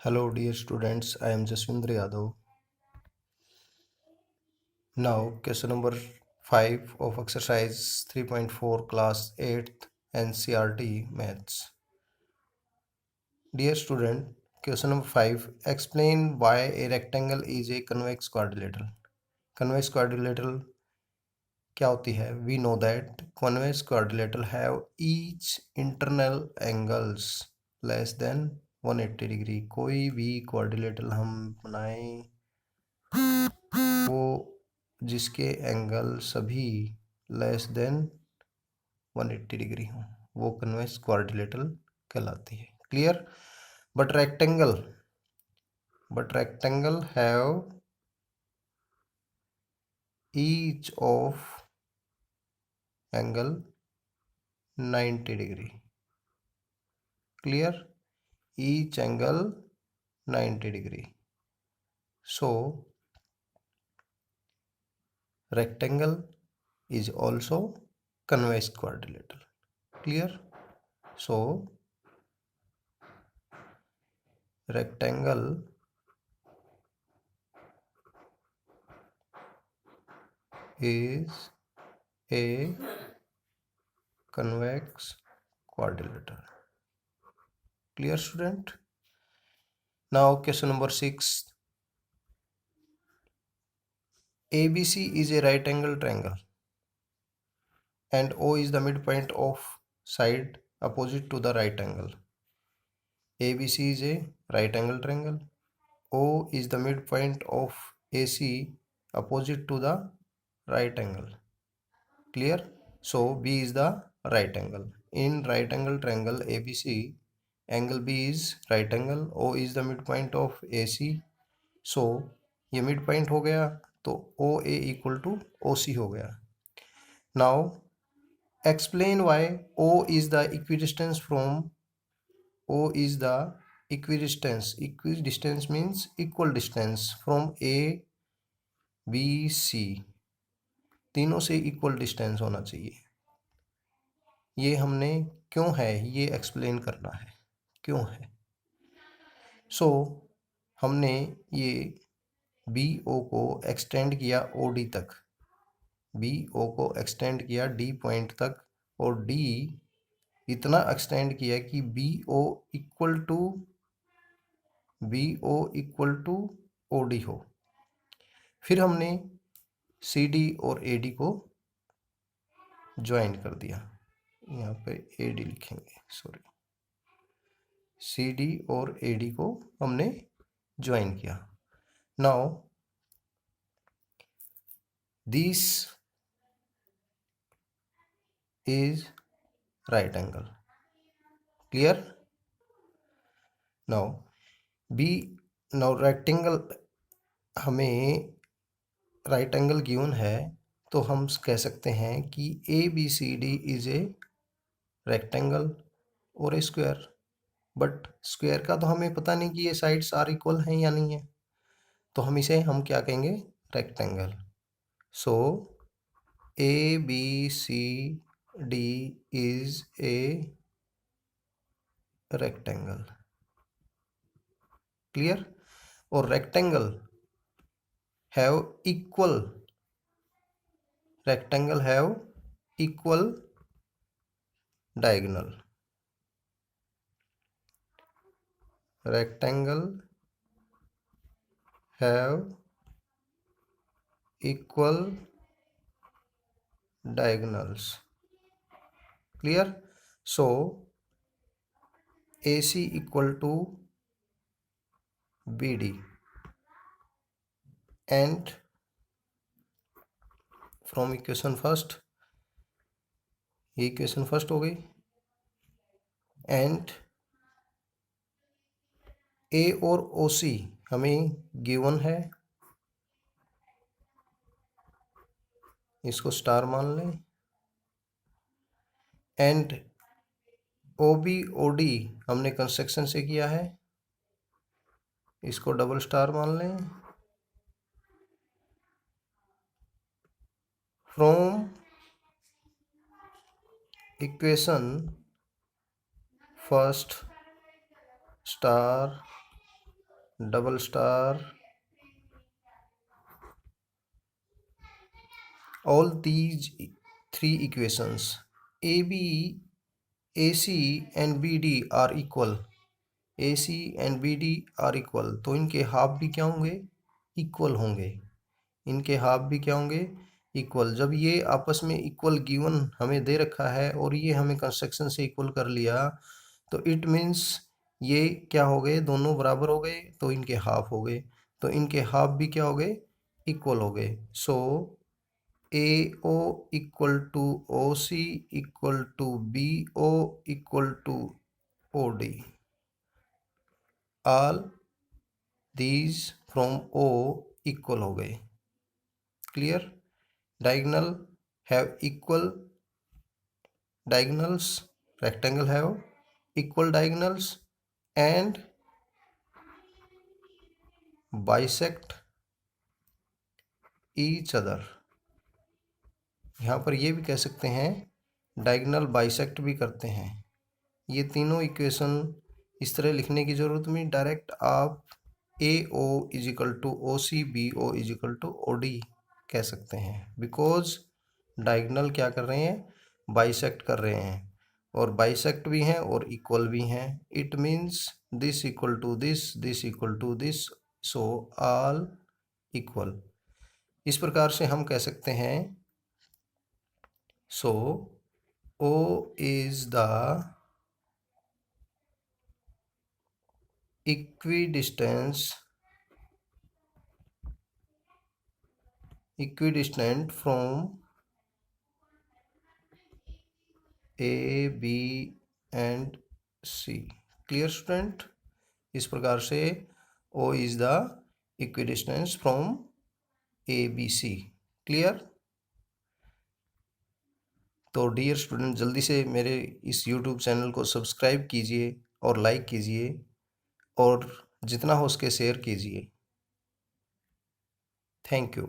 Hello, dear students. I am Jaswindra Yadav. Now, question number 5 of exercise 3.4, class 8th NCERT Maths. Dear student, question number 5. Explain why a rectangle is a convex quadrilateral. Convex quadrilateral क्या होती है? We know that convex quadrilateral have each internal angles less than 180 degree. कोई भी quadrilateral हम बनाएं वो जिसके angle सभी लेस देन 180 डिग्री हो वो कन्वेक्स क्वाड्रिलेटरल कहलाती है. Clear? But rectangle have each of angle 90 degree. Clear? Each angle 90 degree. So rectangle is also convex quadrilateral. Clear? So rectangle is a convex quadrilateral. Clear, student? Now question number 6. ABC is a right angle triangle and O is the midpoint of side opposite to the right angle. ABC is a right angle triangle. O is the midpoint of AC opposite to the right angle. Clear? So B is the right angle. In right angle triangle ABC, angle B is right angle, O is the midpoint of AC. So ये midpoint हो गया तो OA equal to OC हो गया. Now explain why O is the equidistance from equidistance means equal distance from A, B, C. तीनों से equal distance होना चाहिए. ये हमने क्यों है ये एक्सप्लेन करना है क्यों है. सो हमने ये बी ओ को एक्सटेंड किया ओ डी तक, बी ओ को एक्सटेंड किया डी पॉइंट तक और डी इतना एक्सटेंड किया कि B O equal to O D हो. फिर हमने सी डी और ए डी को ज्वाइन कर दिया. यहाँ पे ए डी लिखेंगे, सॉरी, सी डी और ए डी को हमने ज्वाइन किया. Now this is right angle. Clear? Now rectangle हमें राइट एंगल गिवन है तो हम कह सकते हैं कि A B C D is a rectangle और ए स्क्वायर. बट स्क्वायर का तो हमें पता नहीं कि ये साइड्स आर इक्वल हैं या नहीं है, तो हम इसे क्या कहेंगे? Rectangle. So A B C D is a rectangle. Clear? और rectangle have equal diagonal. Rectangle have equal diagonals. Clear? So AC equal to BD and from equation first, ये इक्वेशन फर्स्ट हो गई, एंड ए और ओ सी हमें given है, इसको star मान लें, and O B O D हमने कंस्ट्रक्शन से किया है, इसको डबल स्टार मान लें. From equation first star double star, all these three equations AB, AC and BD are equal, AC and BD are equal, तो इनके हाफ भी क्या होंगे, इक्वल होंगे, इनके हाफ भी क्या होंगे, इक्वल। जब ये आपस में इक्वल गिवन हमें दे रखा है और ये हमें कंस्ट्रक्शन से इक्वल कर लिया, तो इट मीन्स ये क्या हो गए, दोनों बराबर हो गए, तो इनके हाफ हो गए, तो इनके हाफ भी क्या हो गए, इक्वल हो गए। So AO equal to OC equal to BO equal to OD, all these from O equal हो गए। Clear? Diagonal have equal diagonals, rectangle have equal diagonals and bisect each other। यहाँ पर ये भी कह सकते हैं डायगोनल बाइसेक्ट भी करते हैं। ये तीनों इक्वेशन इस तरह लिखने की ज़रूरत नहीं, डायरेक्ट आप AO is equal to OC, BO is equal to OD कह सकते हैं, बिकॉज डायगोनल क्या कर रहे हैं, बाइसेक्ट कर रहे हैं, और बाइसेक्ट भी हैं और इक्वल भी हैं। It means this equal to this equal to this, so all equal. इस प्रकार से हम कह सकते हैं, so O is the equidistant from A, B and C। Clear student? इस प्रकार से O is the equidistance from A, B, C। Clear? तो डियर स्टूडेंट, जल्दी से मेरे इस यूट्यूब चैनल को सब्सक्राइब कीजिए और लाइक कीजिए और जितना हो सके शेयर कीजिए। Thank you.